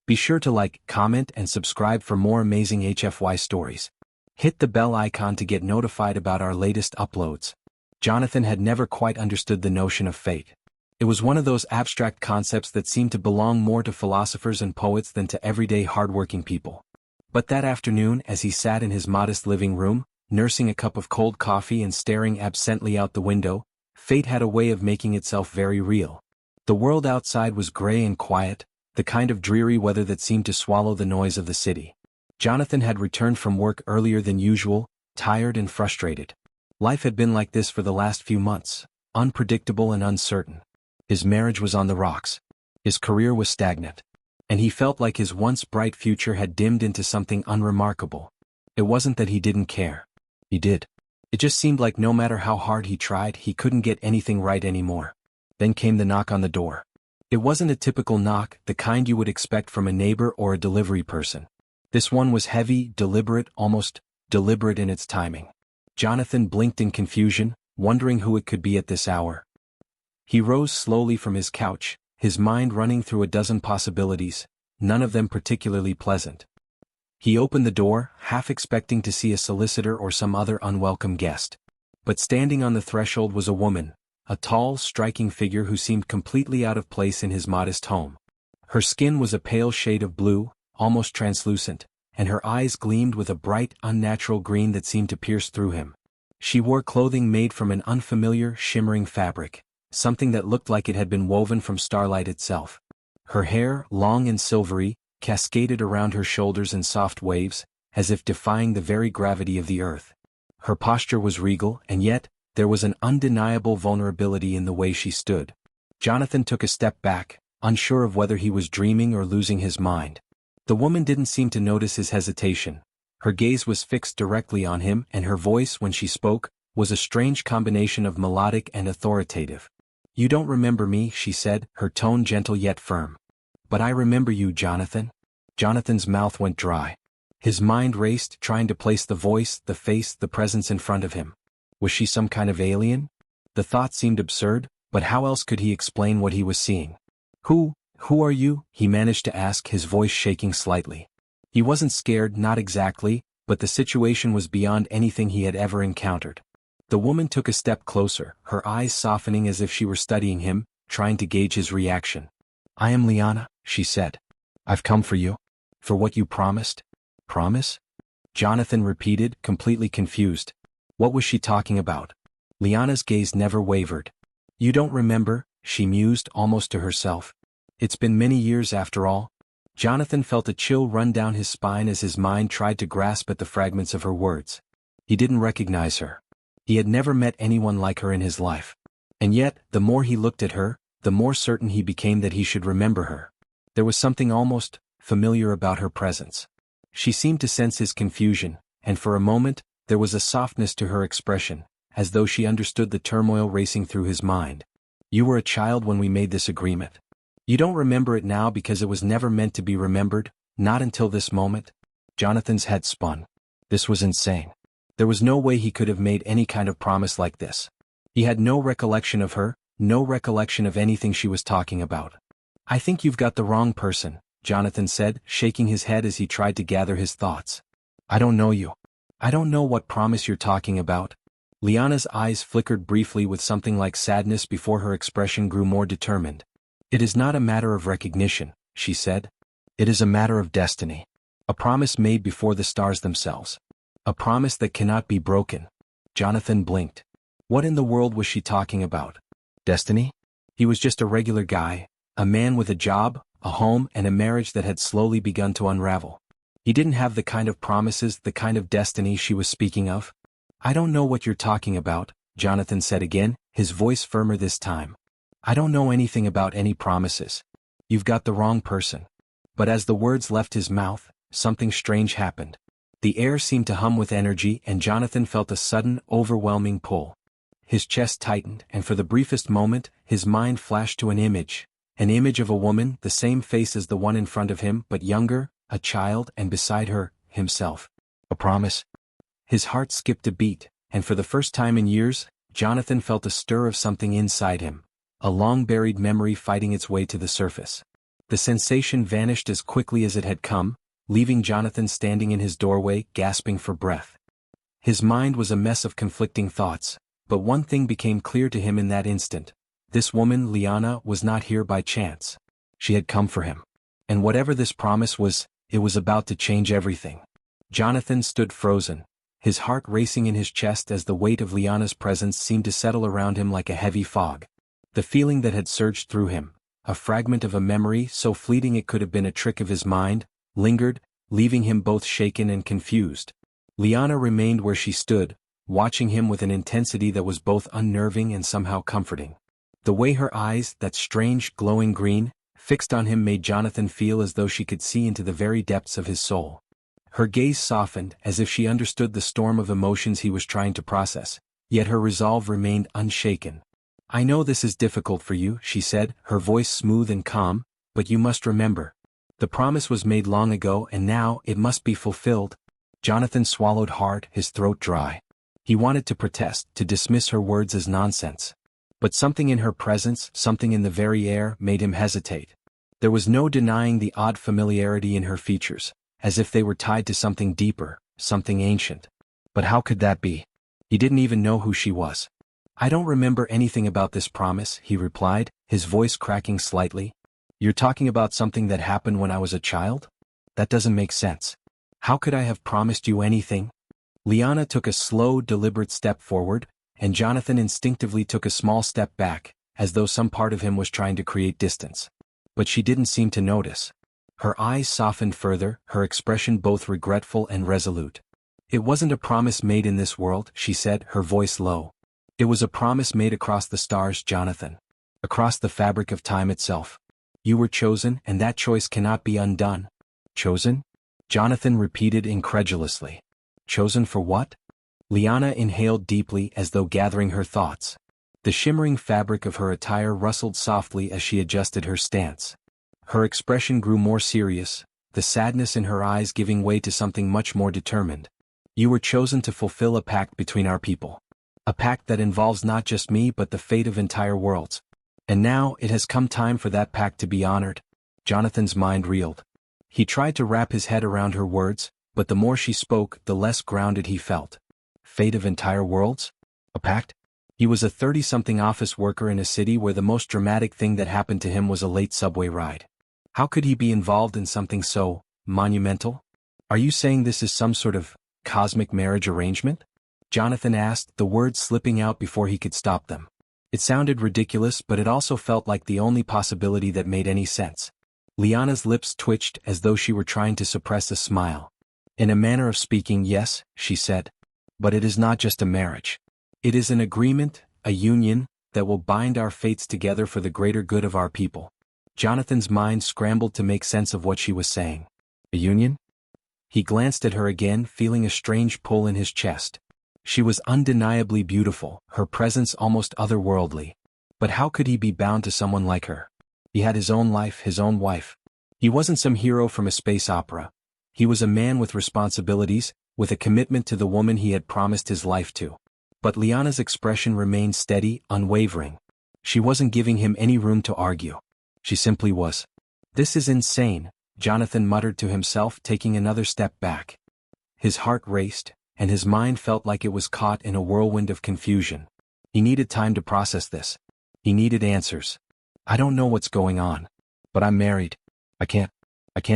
Be sure to like, comment, and subscribe for more amazing HFY stories. Hit the bell icon to get notified about our latest uploads. Jonathan had never quite understood the notion of fate. It was one of those abstract concepts that seemed to belong more to philosophers and poets than to everyday hardworking people. But that afternoon, as he sat in his modest living room, nursing a cup of cold coffee and staring absently out the window, fate had a way of making itself very real. The world outside was gray and quiet, the kind of dreary weather that seemed to swallow the noise of the city. Jonathan had returned from work earlier than usual, tired and frustrated. Life had been like this for the last few months, unpredictable and uncertain. His marriage was on the rocks. His career was stagnant. And he felt like his once bright future had dimmed into something unremarkable. It wasn't that he didn't care. He did. It just seemed like no matter how hard he tried, he couldn't get anything right anymore. Then came the knock on the door. It wasn't a typical knock, the kind you would expect from a neighbor or a delivery person. This one was heavy, deliberate, almost deliberate in its timing. Jonathan blinked in confusion, wondering who it could be at this hour. He rose slowly from his couch, his mind running through a dozen possibilities, none of them particularly pleasant. He opened the door, half expecting to see a solicitor or some other unwelcome guest. But standing on the threshold was a woman, a tall, striking figure who seemed completely out of place in his modest home. Her skin was a pale shade of blue, almost translucent, and her eyes gleamed with a bright, unnatural green that seemed to pierce through him. She wore clothing made from an unfamiliar, shimmering fabric, something that looked like it had been woven from starlight itself. Her hair, long and silvery, cascaded around her shoulders in soft waves, as if defying the very gravity of the earth. Her posture was regal, and yet, there was an undeniable vulnerability in the way she stood. Jonathan took a step back, unsure of whether he was dreaming or losing his mind. The woman didn't seem to notice his hesitation. Her gaze was fixed directly on him, and her voice, when she spoke, was a strange combination of melodic and authoritative. "You don't remember me," she said, her tone gentle yet firm. "But I remember you, Jonathan." Jonathan's mouth went dry. His mind raced, trying to place the voice, the face, the presence in front of him. Was she some kind of alien? The thought seemed absurd, but how else could he explain what he was seeing? Who are you?" he managed to ask, his voice shaking slightly. He wasn't scared, not exactly, but the situation was beyond anything he had ever encountered. The woman took a step closer, her eyes softening as if she were studying him, trying to gauge his reaction. "I am Liana," she said. "I've come for you. For what you promised." "Promise?" Jonathan repeated, completely confused. What was she talking about? Liana's gaze never wavered. "You don't remember," she mused, almost to herself. "It's been many years after all." Jonathan felt a chill run down his spine as his mind tried to grasp at the fragments of her words. He didn't recognize her. He had never met anyone like her in his life. And yet, the more he looked at her, the more certain he became that he should remember her. There was something almost familiar about her presence. She seemed to sense his confusion, and for a moment, there was a softness to her expression, as though she understood the turmoil racing through his mind. "You were a child when we made this agreement. You don't remember it now because it was never meant to be remembered, not until this moment." Jonathan's head spun. This was insane. There was no way he could have made any kind of promise like this. He had no recollection of her, no recollection of anything she was talking about. "I think you've got the wrong person," Jonathan said, shaking his head as he tried to gather his thoughts. "I don't know you. I don't know what promise you're talking about." Liana's eyes flickered briefly with something like sadness before her expression grew more determined. "It is not a matter of recognition," she said. "It is a matter of destiny. A promise made before the stars themselves. A promise that cannot be broken." Jonathan blinked. What in the world was she talking about? Destiny? He was just a regular guy, a man with a job, a home, and a marriage that had slowly begun to unravel. He didn't have the kind of promises, the kind of destiny she was speaking of. "I don't know what you're talking about," Jonathan said again, his voice firmer this time. "I don't know anything about any promises. You've got the wrong person." But as the words left his mouth, something strange happened. The air seemed to hum with energy, and Jonathan felt a sudden, overwhelming pull. His chest tightened, and for the briefest moment, his mind flashed to an image of a woman, the same face as the one in front of him, but younger, a child, and beside her, himself. A promise? His heart skipped a beat, and for the first time in years, Jonathan felt a stir of something inside him, a long-buried memory fighting its way to the surface. The sensation vanished as quickly as it had come, leaving Jonathan standing in his doorway, gasping for breath. His mind was a mess of conflicting thoughts, but one thing became clear to him in that instant. This woman, Liana, was not here by chance. She had come for him. And whatever this promise was, it was about to change everything. Jonathan stood frozen, his heart racing in his chest as the weight of Liana's presence seemed to settle around him like a heavy fog. The feeling that had surged through him, a fragment of a memory so fleeting it could have been a trick of his mind, lingered, leaving him both shaken and confused. Liana remained where she stood, watching him with an intensity that was both unnerving and somehow comforting. The way her eyes, that strange, glowing green, fixed on him made Jonathan feel as though she could see into the very depths of his soul. Her gaze softened as if she understood the storm of emotions he was trying to process, yet her resolve remained unshaken. "I know this is difficult for you," she said, her voice smooth and calm, "but you must remember. The promise was made long ago and now it must be fulfilled." Jonathan swallowed hard, his throat dry. He wanted to protest, to dismiss her words as nonsense. But something in her presence, something in the very air, made him hesitate. There was no denying the odd familiarity in her features, as if they were tied to something deeper, something ancient. But how could that be? He didn't even know who she was. "I don't remember anything about this promise," he replied, his voice cracking slightly. "You're talking about something that happened when I was a child? That doesn't make sense. How could I have promised you anything?" Liana took a slow, deliberate step forward, and Jonathan instinctively took a small step back, as though some part of him was trying to create distance. But she didn't seem to notice. Her eyes softened further, her expression both regretful and resolute. "It wasn't a promise made in this world," she said, her voice low. "It was a promise made across the stars, Jonathan. Across the fabric of time itself. You were chosen, and that choice cannot be undone." "Chosen?" Jonathan repeated incredulously. "Chosen for what?" Liana inhaled deeply as though gathering her thoughts. The shimmering fabric of her attire rustled softly as she adjusted her stance. Her expression grew more serious, the sadness in her eyes giving way to something much more determined. "You were chosen to fulfill a pact between our people. A pact that involves not just me but the fate of entire worlds. And now it has come time for that pact to be honored." Jonathan's mind reeled. He tried to wrap his head around her words, but the more she spoke, the less grounded he felt. Fate of entire worlds? A pact? He was a 30-something office worker in a city where the most dramatic thing that happened to him was a late subway ride. How could he be involved in something so monumental? "Are you saying this is some sort of cosmic marriage arrangement?" Jonathan asked, the words slipping out before he could stop them. It sounded ridiculous, but it also felt like the only possibility that made any sense. Liana's lips twitched as though she were trying to suppress a smile. "In a manner of speaking, yes," she said. "But it is not just a marriage. It is an agreement, a union, that will bind our fates together for the greater good of our people." Jonathan's mind scrambled to make sense of what she was saying. A union? He glanced at her again, feeling a strange pull in his chest. She was undeniably beautiful, her presence almost otherworldly. But how could he be bound to someone like her? He had his own life, his own wife. He wasn't some hero from a space opera. He was a man with responsibilities, with a commitment to the woman he had promised his life to. But Liana's expression remained steady, unwavering. She wasn't giving him any room to argue. She simply was. "This is insane," Jonathan muttered to himself, taking another step back. His heart raced, and his mind felt like it was caught in a whirlwind of confusion. He needed time to process this. He needed answers. "I don't know what's going on. But I'm married. I can't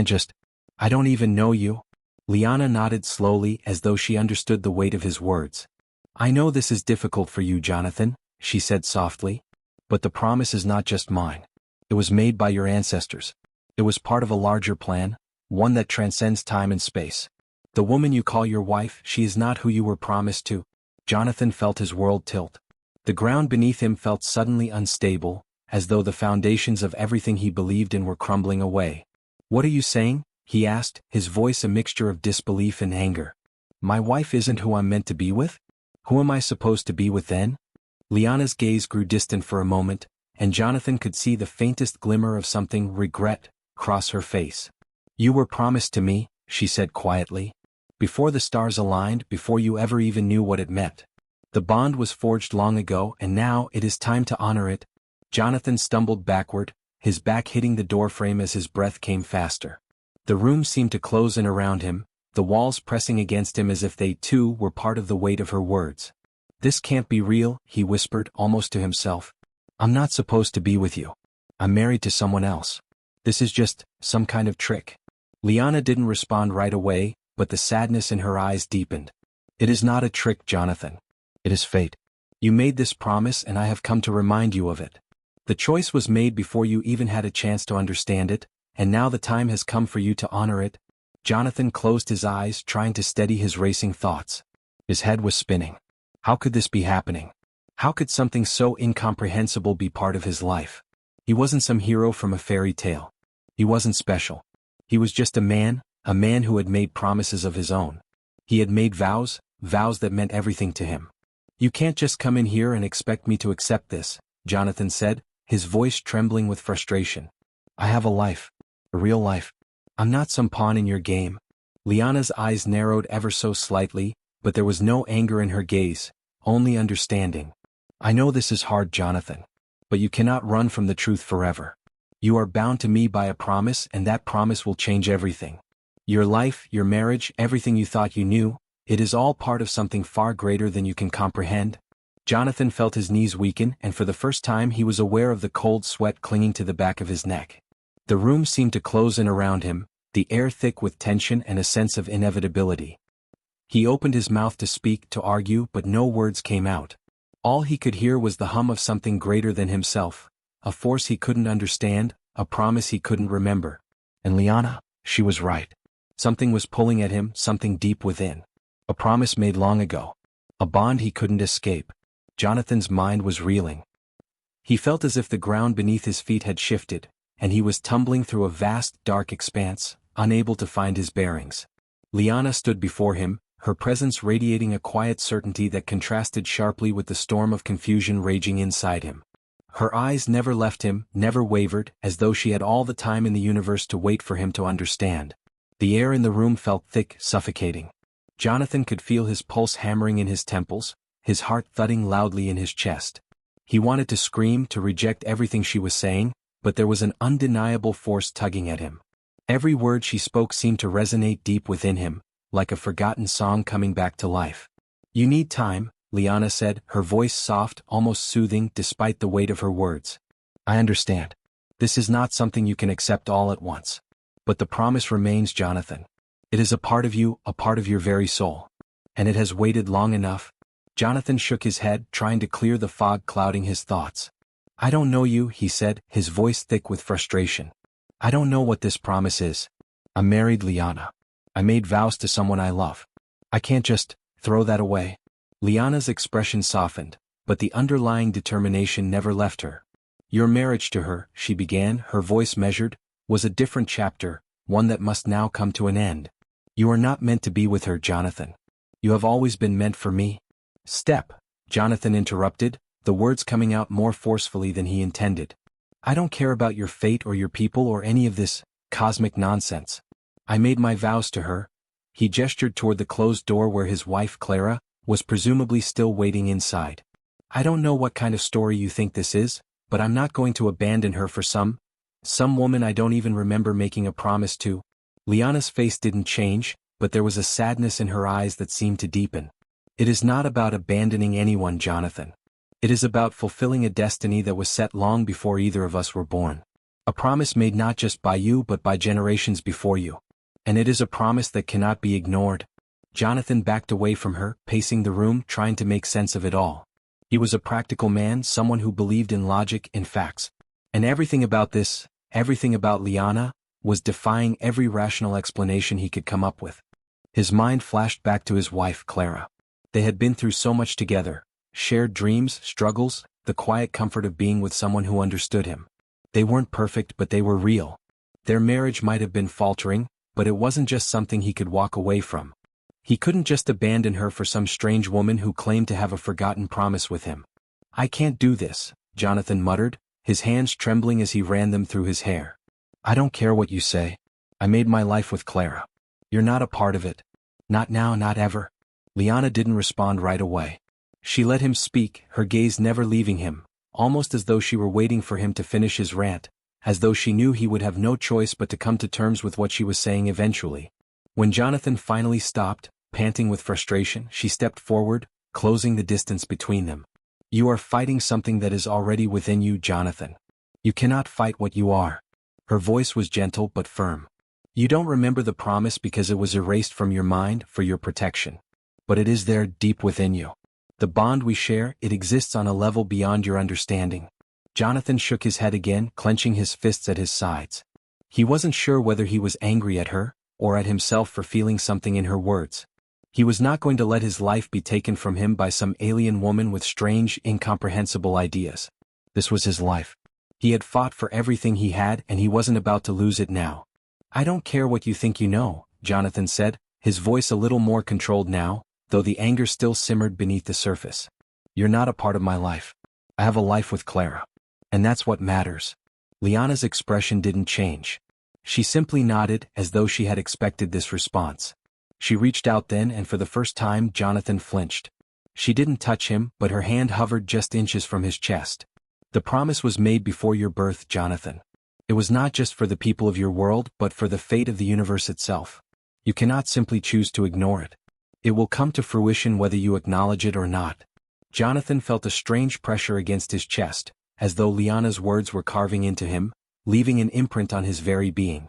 just. I don't even know you." Liana nodded slowly as though she understood the weight of his words. "I know this is difficult for you, Jonathan," she said softly. "But the promise is not just mine. It was made by your ancestors. It was part of a larger plan, one that transcends time and space. The woman you call your wife, she is not who you were promised to." Jonathan felt his world tilt. The ground beneath him felt suddenly unstable, as though the foundations of everything he believed in were crumbling away. "What are you saying?" he asked, his voice a mixture of disbelief and anger. "My wife isn't who I'm meant to be with? Who am I supposed to be with then?" Liana's gaze grew distant for a moment, and Jonathan could see the faintest glimmer of something, regret, cross her face. "You were promised to me," she said quietly. "Before the stars aligned, before you ever even knew what it meant. The bond was forged long ago, and now it is time to honor it." Jonathan stumbled backward, his back hitting the doorframe as his breath came faster. The room seemed to close in around him, the walls pressing against him as if they too were part of the weight of her words. "This can't be real," he whispered, almost to himself. "I'm not supposed to be with you. I'm married to someone else. This is just some kind of trick." Liana didn't respond right away, but the sadness in her eyes deepened. "It is not a trick, Jonathan. It is fate. You made this promise and I have come to remind you of it. The choice was made before you even had a chance to understand it, and now the time has come for you to honor it." Jonathan closed his eyes, trying to steady his racing thoughts. His head was spinning. How could this be happening? How could something so incomprehensible be part of his life? He wasn't some hero from a fairy tale. He wasn't special. He was just a man who had made promises of his own. He had made vows that meant everything to him. "You can't just come in here and expect me to accept this," Jonathan said, his voice trembling with frustration. "I have a life. A real life. I'm not some pawn in your game." Liana's eyes narrowed ever so slightly, but there was no anger in her gaze, only understanding. "I know this is hard, Jonathan. But you cannot run from the truth forever. You are bound to me by a promise, and that promise will change everything. Your life, your marriage, everything you thought you knew, it is all part of something far greater than you can comprehend." Jonathan felt his knees weaken, and for the first time he was aware of the cold sweat clinging to the back of his neck. The room seemed to close in around him, the air thick with tension and a sense of inevitability. He opened his mouth to speak, to argue, but no words came out. All he could hear was the hum of something greater than himself, a force he couldn't understand, a promise he couldn't remember. And Liana, she was right. Something was pulling at him, something deep within. A promise made long ago. A bond he couldn't escape. Jonathan's mind was reeling. He felt as if the ground beneath his feet had shifted, and he was tumbling through a vast, dark expanse, unable to find his bearings. Liana stood before him, her presence radiating a quiet certainty that contrasted sharply with the storm of confusion raging inside him. Her eyes never left him, never wavered, as though she had all the time in the universe to wait for him to understand. The air in the room felt thick, suffocating. Jonathan could feel his pulse hammering in his temples, his heart thudding loudly in his chest. He wanted to scream, to reject everything she was saying, but there was an undeniable force tugging at him. Every word she spoke seemed to resonate deep within him, like a forgotten song coming back to life. "You need time," Liana said, her voice soft, almost soothing, despite the weight of her words. "I understand. This is not something you can accept all at once. But the promise remains, Jonathan. It is a part of you, a part of your very soul. And it has waited long enough." Jonathan shook his head, trying to clear the fog clouding his thoughts. "I don't know you," he said, his voice thick with frustration. "I don't know what this promise is. I'm married, Liana. I made vows to someone I love. I can't just throw that away." Liana's expression softened, but the underlying determination never left her. "Your marriage to her," she began, her voice measured, "was a different chapter, one that must now come to an end. You are not meant to be with her, Jonathan. You have always been meant for me." "Step," Jonathan interrupted, the words coming out more forcefully than he intended. "I don't care about your fate or your people or any of this cosmic nonsense. I made my vows to her." He gestured toward the closed door where his wife, Clara, was presumably still waiting inside. "I don't know what kind of story you think this is, but I'm not going to abandon her for some woman I don't even remember making a promise to." Liana's face didn't change, but there was a sadness in her eyes that seemed to deepen. "It is not about abandoning anyone, Jonathan. It is about fulfilling a destiny that was set long before either of us were born. A promise made not just by you but by generations before you. And it is a promise that cannot be ignored." Jonathan backed away from her, pacing the room, trying to make sense of it all. He was a practical man, someone who believed in logic, in facts. And everything about this, everything about Liana, was defying every rational explanation he could come up with. His mind flashed back to his wife, Clara. They had been through so much together, shared dreams, struggles, the quiet comfort of being with someone who understood him. They weren't perfect, but they were real. Their marriage might have been faltering, but it wasn't just something he could walk away from. He couldn't just abandon her for some strange woman who claimed to have a forgotten promise with him. "I can't do this," Jonathan muttered, his hands trembling as he ran them through his hair. "I don't care what you say. I made my life with Clara. You're not a part of it. Not now, not ever." Liana didn't respond right away. She let him speak, her gaze never leaving him, almost as though she were waiting for him to finish his rant. as though she knew he would have no choice but to come to terms with what she was saying eventually. When Jonathan finally stopped, panting with frustration, she stepped forward, closing the distance between them. You are fighting something that is already within you, Jonathan. You cannot fight what you are. Her voice was gentle but firm. You don't remember the promise because it was erased from your mind for your protection. But it is there deep within you. The bond we share, it exists on a level beyond your understanding. Jonathan shook his head again, clenching his fists at his sides. He wasn't sure whether he was angry at her, or at himself for feeling something in her words. He was not going to let his life be taken from him by some alien woman with strange, incomprehensible ideas. This was his life. He had fought for everything he had and he wasn't about to lose it now. I don't care what you think you know, Jonathan said, his voice a little more controlled now, though the anger still simmered beneath the surface. You're not a part of my life. I have a life with Clara. And that's what matters. Liana's expression didn't change. She simply nodded as though she had expected this response. She reached out then and for the first time Jonathan flinched. She didn't touch him, but her hand hovered just inches from his chest. The promise was made before your birth, Jonathan. It was not just for the people of your world but for the fate of the universe itself. You cannot simply choose to ignore it. It will come to fruition whether you acknowledge it or not. Jonathan felt a strange pressure against his chest, as though Liana's words were carving into him, leaving an imprint on his very being.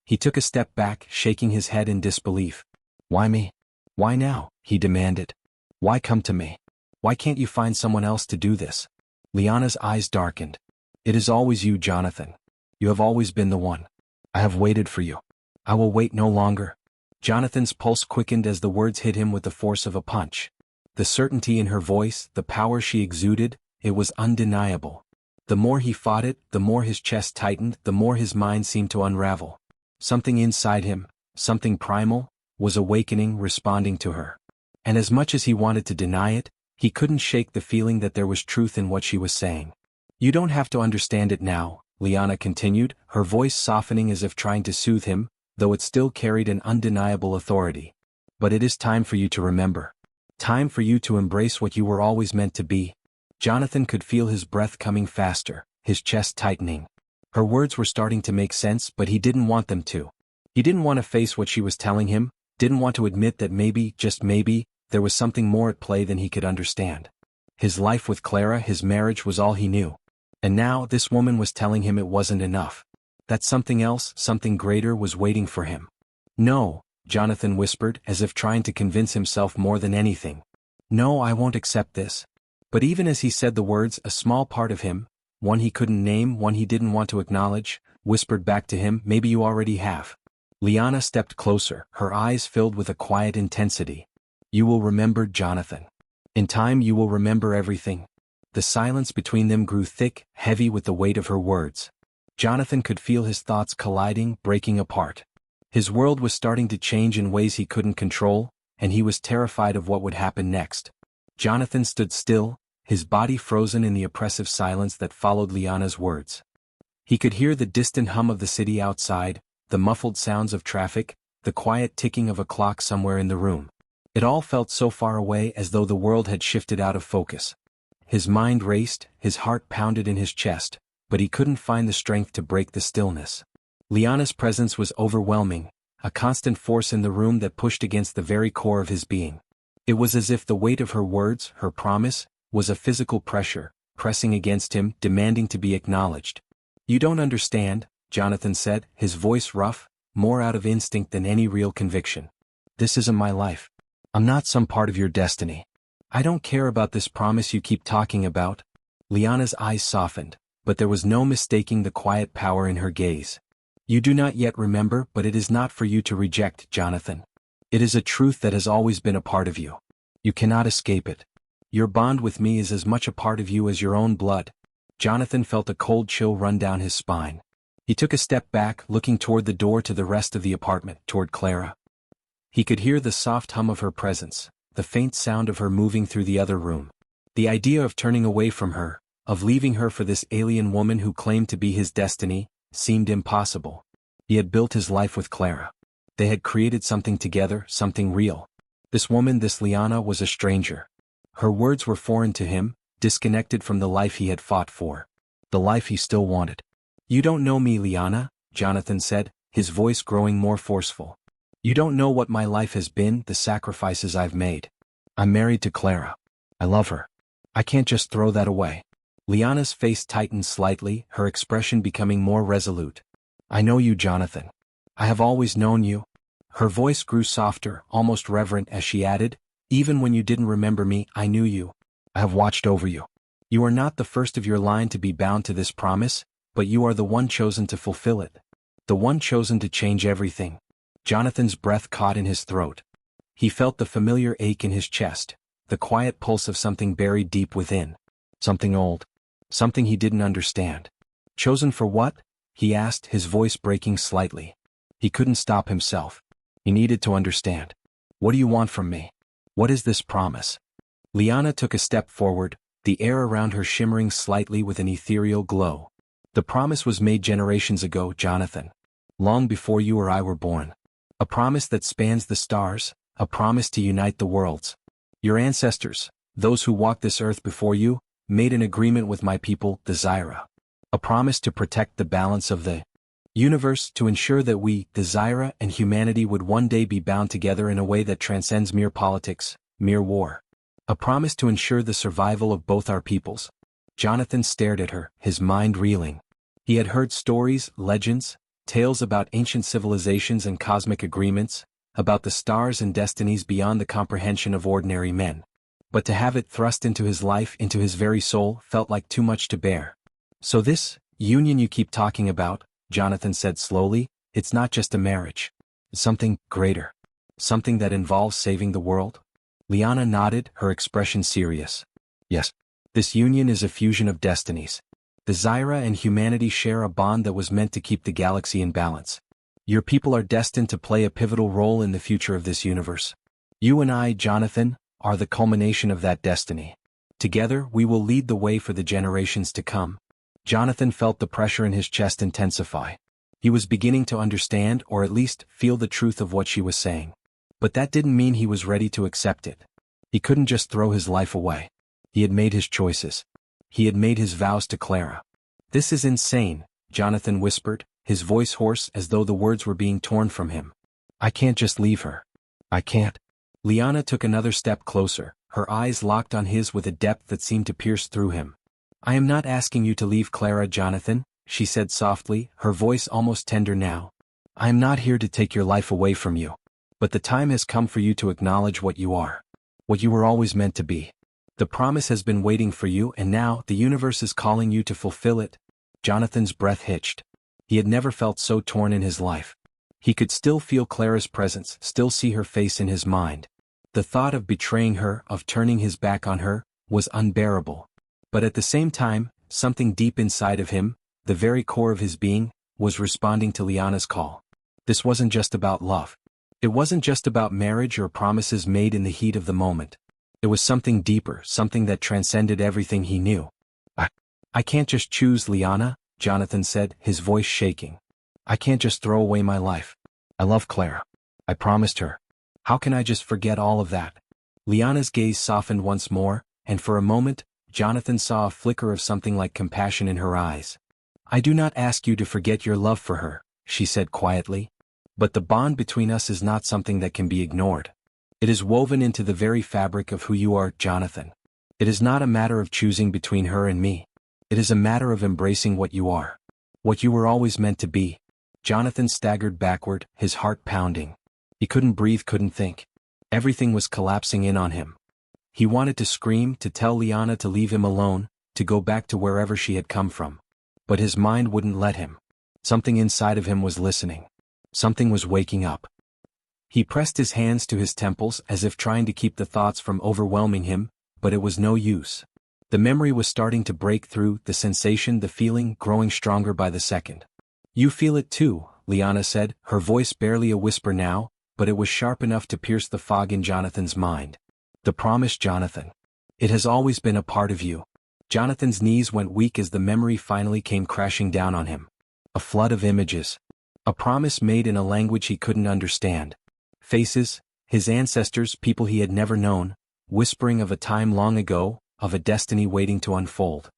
He took a step back, shaking his head in disbelief. Why me? Why now? He demanded. Why come to me? Why can't you find someone else to do this? Liana's eyes darkened. It is always you, Jonathan. You have always been the one. I have waited for you. I will wait no longer. Jonathan's pulse quickened as the words hit him with the force of a punch. The certainty in her voice, the power she exuded, it was undeniable. The more he fought it, the more his chest tightened, the more his mind seemed to unravel. Something inside him, something primal, was awakening, responding to her. And as much as he wanted to deny it, he couldn't shake the feeling that there was truth in what she was saying. You don't have to understand it now, Liana continued, her voice softening as if trying to soothe him, though it still carried an undeniable authority. But it is time for you to remember. Time for you to embrace what you were always meant to be. Jonathan could feel his breath coming faster, his chest tightening. Her words were starting to make sense, but he didn't want them to. He didn't want to face what she was telling him, didn't want to admit that maybe, just maybe, there was something more at play than he could understand. His life with Clara, his marriage was all he knew. And now this woman was telling him it wasn't enough. That something else, something greater was waiting for him. No, Jonathan whispered, as if trying to convince himself more than anything. No, I won't accept this. But even as he said the words, a small part of him, one he couldn't name, one he didn't want to acknowledge, whispered back to him, maybe you already have. Liana stepped closer, her eyes filled with a quiet intensity. You will remember, Jonathan. In time you will remember everything. The silence between them grew thick, heavy with the weight of her words. Jonathan could feel his thoughts colliding, breaking apart. His world was starting to change in ways he couldn't control, and he was terrified of what would happen next. Jonathan stood still, his body frozen in the oppressive silence that followed Liana's words. He could hear the distant hum of the city outside, the muffled sounds of traffic, the quiet ticking of a clock somewhere in the room. It all felt so far away as though the world had shifted out of focus. His mind raced, his heart pounded in his chest, but he couldn't find the strength to break the stillness. Liana's presence was overwhelming, a constant force in the room that pushed against the very core of his being. It was as if the weight of her words, her promise, was a physical pressure, pressing against him, demanding to be acknowledged. You don't understand, Jonathan said, his voice rough, more out of instinct than any real conviction. This isn't my life. I'm not some part of your destiny. I don't care about this promise you keep talking about. Liana's eyes softened, but there was no mistaking the quiet power in her gaze. You do not yet remember, but it is not for you to reject, Jonathan. It is a truth that has always been a part of you. You cannot escape it. Your bond with me is as much a part of you as your own blood. Jonathan felt a cold chill run down his spine. He took a step back, looking toward the door to the rest of the apartment, toward Clara. He could hear the soft hum of her presence, the faint sound of her moving through the other room. The idea of turning away from her, of leaving her for this alien woman who claimed to be his destiny, seemed impossible. He had built his life with Clara. They had created something together, something real. This woman, this Liana, was a stranger. Her words were foreign to him, disconnected from the life he had fought for. The life he still wanted. You don't know me, Liana, Jonathan said, his voice growing more forceful. You don't know what my life has been, the sacrifices I've made. I'm married to Clara. I love her. I can't just throw that away. Liana's face tightened slightly, her expression becoming more resolute. I know you, Jonathan. I have always known you. Her voice grew softer, almost reverent as she added, even when you didn't remember me, I knew you. I have watched over you. You are not the first of your line to be bound to this promise, but you are the one chosen to fulfill it. The one chosen to change everything. Jonathan's breath caught in his throat. He felt the familiar ache in his chest, the quiet pulse of something buried deep within. Something old. Something he didn't understand. Chosen for what? He asked, his voice breaking slightly. He couldn't stop himself. He needed to understand. What do you want from me? What is this promise? Liana took a step forward, the air around her shimmering slightly with an ethereal glow. The promise was made generations ago, Jonathan. Long before you or I were born. A promise that spans the stars, a promise to unite the worlds. Your ancestors, those who walked this earth before you, made an agreement with my people, the Zyra. A promise to protect the balance of the universe, to ensure that we, the Zyra and humanity, would one day be bound together in a way that transcends mere politics, mere war. A promise to ensure the survival of both our peoples. Jonathan stared at her, his mind reeling. He had heard stories, legends, tales about ancient civilizations and cosmic agreements, about the stars and destinies beyond the comprehension of ordinary men. But to have it thrust into his life, into his very soul, felt like too much to bear. So this union you keep talking about, Jonathan said slowly, it's not just a marriage. It's something greater. Something that involves saving the world? Liana nodded, her expression serious. Yes. This union is a fusion of destinies. The Zyra and humanity share a bond that was meant to keep the galaxy in balance. Your people are destined to play a pivotal role in the future of this universe. You and I, Jonathan, are the culmination of that destiny. Together, we will lead the way for the generations to come. Jonathan felt the pressure in his chest intensify. He was beginning to understand, or at least feel the truth of what she was saying. But that didn't mean he was ready to accept it. He couldn't just throw his life away. He had made his choices. He had made his vows to Clara. This is insane, Jonathan whispered, his voice hoarse as though the words were being torn from him. I can't just leave her. I can't. Liana took another step closer, her eyes locked on his with a depth that seemed to pierce through him. I am not asking you to leave Clara, Jonathan, she said softly, her voice almost tender now. I am not here to take your life away from you. But the time has come for you to acknowledge what you are. What you were always meant to be. The promise has been waiting for you, and now the universe is calling you to fulfill it. Jonathan's breath hitched. He had never felt so torn in his life. He could still feel Clara's presence, still see her face in his mind. The thought of betraying her, of turning his back on her, was unbearable. But at the same time, something deep inside of him, the very core of his being, was responding to Liana's call. This wasn't just about love. It wasn't just about marriage or promises made in the heat of the moment. It was something deeper, something that transcended everything he knew. I can't just choose Liana, Jonathan said, his voice shaking. I can't just throw away my life. I love Clara. I promised her. How can I just forget all of that? Liana's gaze softened once more, and for a moment, Jonathan saw a flicker of something like compassion in her eyes. I do not ask you to forget your love for her, she said quietly. But the bond between us is not something that can be ignored. It is woven into the very fabric of who you are, Jonathan. It is not a matter of choosing between her and me. It is a matter of embracing what you are. What you were always meant to be. Jonathan staggered backward, his heart pounding. He couldn't breathe, couldn't think. Everything was collapsing in on him. He wanted to scream, to tell Liana to leave him alone, to go back to wherever she had come from. But his mind wouldn't let him. Something inside of him was listening. Something was waking up. He pressed his hands to his temples as if trying to keep the thoughts from overwhelming him, but it was no use. The memory was starting to break through, the sensation, the feeling, growing stronger by the second. You feel it too, Liana said, her voice barely a whisper now, but it was sharp enough to pierce the fog in Jonathan's mind. The promise, Jonathan. It has always been a part of you. Jonathan's knees went weak as the memory finally came crashing down on him. A flood of images. A promise made in a language he couldn't understand. Faces, his ancestors, people he had never known, whispering of a time long ago, of a destiny waiting to unfold.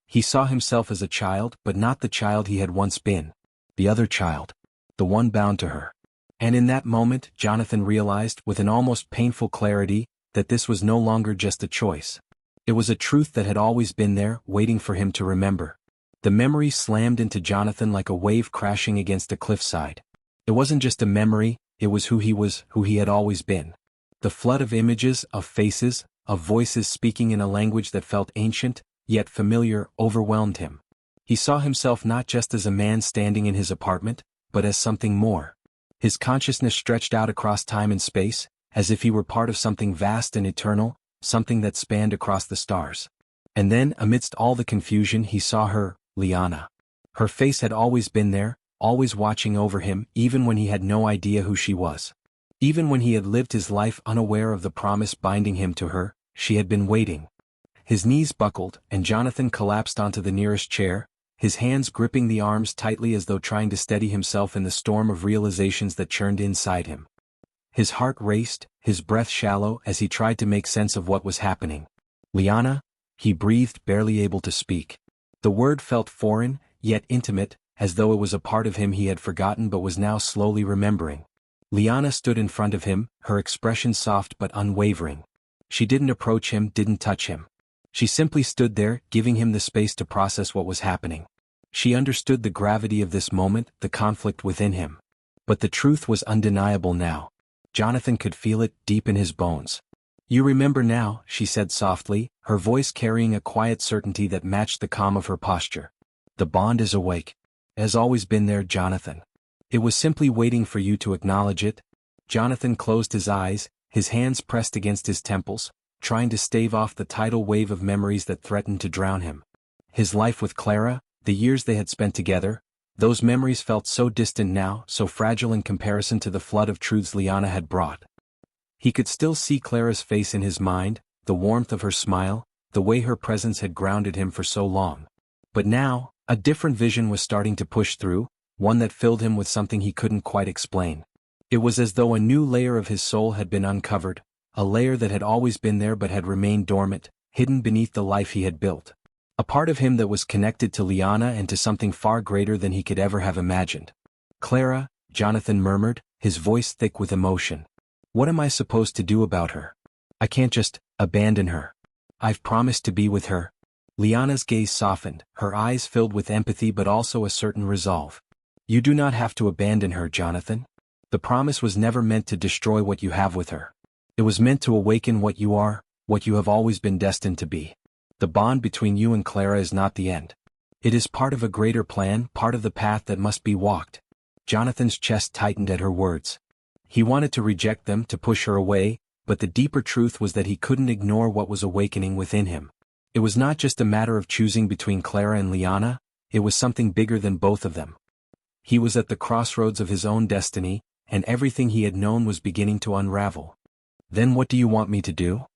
He saw himself as a child, but not the child he had once been. The other child. The one bound to her. And in that moment, Jonathan realized, with an almost painful clarity, that this was no longer just a choice. It was a truth that had always been there, waiting for him to remember. The memory slammed into Jonathan like a wave crashing against a cliffside. It wasn't just a memory, it was who he was, who he had always been. The flood of images, of faces, of voices speaking in a language that felt ancient, yet familiar, overwhelmed him. He saw himself not just as a man standing in his apartment, but as something more. His consciousness stretched out across time and space, as if he were part of something vast and eternal, something that spanned across the stars. And then, amidst all the confusion, he saw her, Liana. Her face had always been there, always watching over him, even when he had no idea who she was. Even when he had lived his life unaware of the promise binding him to her, she had been waiting. His knees buckled, and Jonathan collapsed onto the nearest chair, his hands gripping the arms tightly as though trying to steady himself in the storm of realizations that churned inside him. His heart raced, his breath shallow as he tried to make sense of what was happening. Liana? He breathed, barely able to speak. The word felt foreign, yet intimate, as though it was a part of him he had forgotten but was now slowly remembering. Liana stood in front of him, her expression soft but unwavering. She didn't approach him, didn't touch him. She simply stood there, giving him the space to process what was happening. She understood the gravity of this moment, the conflict within him. But the truth was undeniable now. Jonathan could feel it deep in his bones. "You remember now," she said softly, her voice carrying a quiet certainty that matched the calm of her posture. "The bond is awake. It has always been there, Jonathan. It was simply waiting for you to acknowledge it." Jonathan closed his eyes, his hands pressed against his temples, trying to stave off the tidal wave of memories that threatened to drown him. His life with Clara, the years they had spent together, those memories felt so distant now, so fragile in comparison to the flood of truths Liana had brought. He could still see Clara's face in his mind, the warmth of her smile, the way her presence had grounded him for so long. But now, a different vision was starting to push through, one that filled him with something he couldn't quite explain. It was as though a new layer of his soul had been uncovered, a layer that had always been there but had remained dormant, hidden beneath the life he had built. A part of him that was connected to Liana and to something far greater than he could ever have imagined. "Clara," Jonathan murmured, his voice thick with emotion. "What am I supposed to do about her? I can't just abandon her. I've promised to be with her." Liana's gaze softened, her eyes filled with empathy but also a certain resolve. "You do not have to abandon her, Jonathan. The promise was never meant to destroy what you have with her. It was meant to awaken what you are, what you have always been destined to be. The bond between you and Clara is not the end. It is part of a greater plan, part of the path that must be walked." Jonathan's chest tightened at her words. He wanted to reject them, to push her away, but the deeper truth was that he couldn't ignore what was awakening within him. It was not just a matter of choosing between Clara and Liana, it was something bigger than both of them. He was at the crossroads of his own destiny, and everything he had known was beginning to unravel. "Then what do you want me to do?"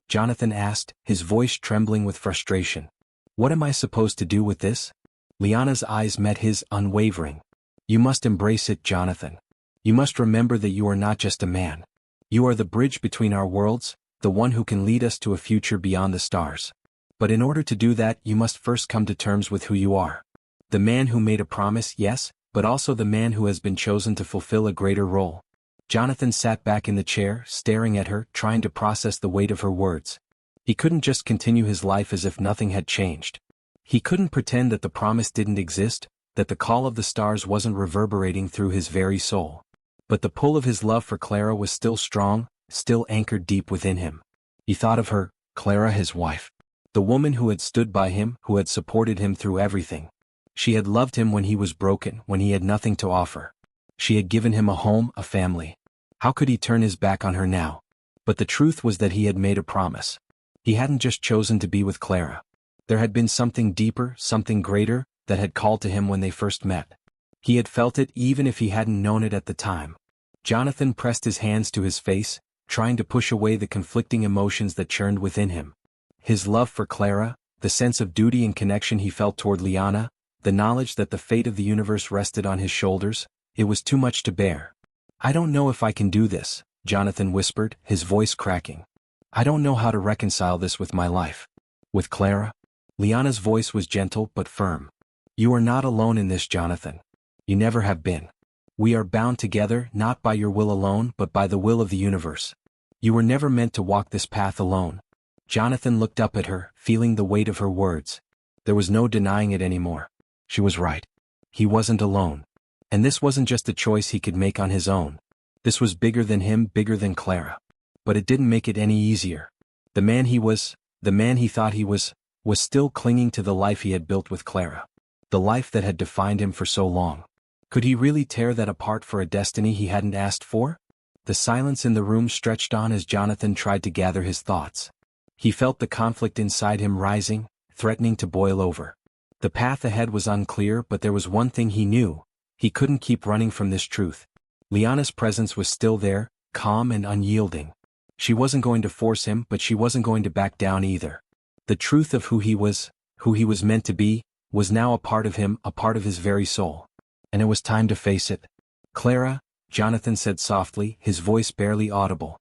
Jonathan asked, his voice trembling with frustration. "What am I supposed to do with this?" Liana's eyes met his, unwavering. "You must embrace it, Jonathan. You must remember that you are not just a man. You are the bridge between our worlds, the one who can lead us to a future beyond the stars. But in order to do that, you must first come to terms with who you are. The man who made a promise, yes, but also the man who has been chosen to fulfill a greater role." Jonathan sat back in the chair, staring at her, trying to process the weight of her words. He couldn't just continue his life as if nothing had changed. He couldn't pretend that the promise didn't exist, that the call of the stars wasn't reverberating through his very soul. But the pull of his love for Clara was still strong, still anchored deep within him. He thought of her, Clara, his wife. The woman who had stood by him, who had supported him through everything. She had loved him when he was broken, when he had nothing to offer. She had given him a home, a family. How could he turn his back on her now? But the truth was that he had made a promise. He hadn't just chosen to be with Clara. There had been something deeper, something greater, that had called to him when they first met. He had felt it even if he hadn't known it at the time. Jonathan pressed his hands to his face, trying to push away the conflicting emotions that churned within him. His love for Clara, the sense of duty and connection he felt toward Liana, the knowledge that the fate of the universe rested on his shoulders, it was too much to bear. "I don't know if I can do this," Jonathan whispered, his voice cracking. "I don't know how to reconcile this with my life. With Clara. Liana's voice was gentle but firm. You are not alone in this, Jonathan. You never have been. We are bound together not by your will alone but by the will of the universe. You were never meant to walk this path alone. Jonathan looked up at her, feeling the weight of her words. There was no denying it anymore. She was right. He wasn't alone. And this wasn't just a choice he could make on his own. This was bigger than him, bigger than Clara. But it didn't make it any easier. The man he thought he was still clinging to the life he had built with Clara. The life that had defined him for so long. Could he really tear that apart for a destiny he hadn't asked for? The silence in the room stretched on as Jonathan tried to gather his thoughts. He felt the conflict inside him rising, threatening to boil over. The path ahead was unclear, but there was one thing he knew. He couldn't keep running from this truth. Liana's presence was still there, calm and unyielding. She wasn't going to force him, but she wasn't going to back down either. The truth of who he was meant to be, was now a part of him, a part of his very soul. And it was time to face it. Clara, Jonathan said softly, his voice barely audible.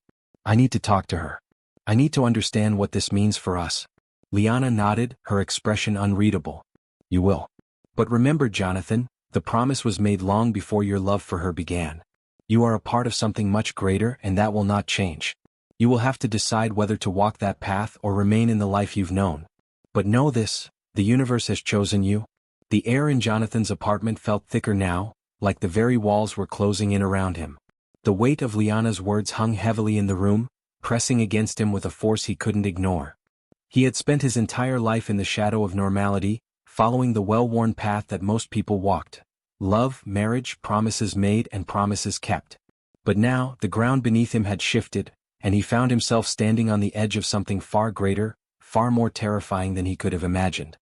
I need to talk to her. I need to understand what this means for us. Liana nodded, her expression unreadable. You will. But remember, Jonathan, the promise was made long before your love for her began. You are a part of something much greater, and that will not change. You will have to decide whether to walk that path or remain in the life you've known. But know this, the universe has chosen you. The air in Jonathan's apartment felt thicker now, like the very walls were closing in around him. The weight of Liana's words hung heavily in the room, pressing against him with a force he couldn't ignore. He had spent his entire life in the shadow of normality, following the well-worn path that most people walked. Love, marriage, promises made and promises kept. But now, the ground beneath him had shifted, and he found himself standing on the edge of something far greater, far more terrifying than he could have imagined.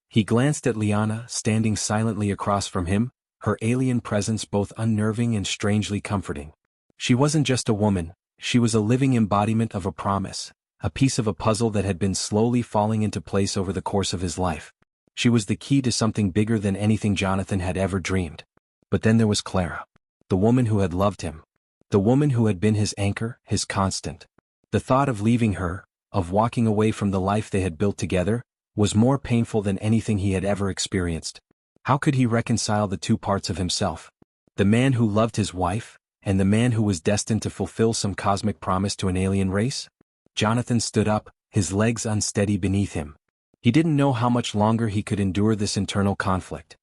He glanced at Liana, standing silently across from him, her alien presence both unnerving and strangely comforting. She wasn't just a woman, she was a living embodiment of a promise, a piece of a puzzle that had been slowly falling into place over the course of his life. She was the key to something bigger than anything Jonathan had ever dreamed. But then there was Clara. The woman who had loved him. The woman who had been his anchor, his constant. The thought of leaving her, of walking away from the life they had built together, was more painful than anything he had ever experienced. How could he reconcile the two parts of himself? The man who loved his wife, and the man who was destined to fulfill some cosmic promise to an alien race? Jonathan stood up, his legs unsteady beneath him. He didn't know how much longer he could endure this internal conflict.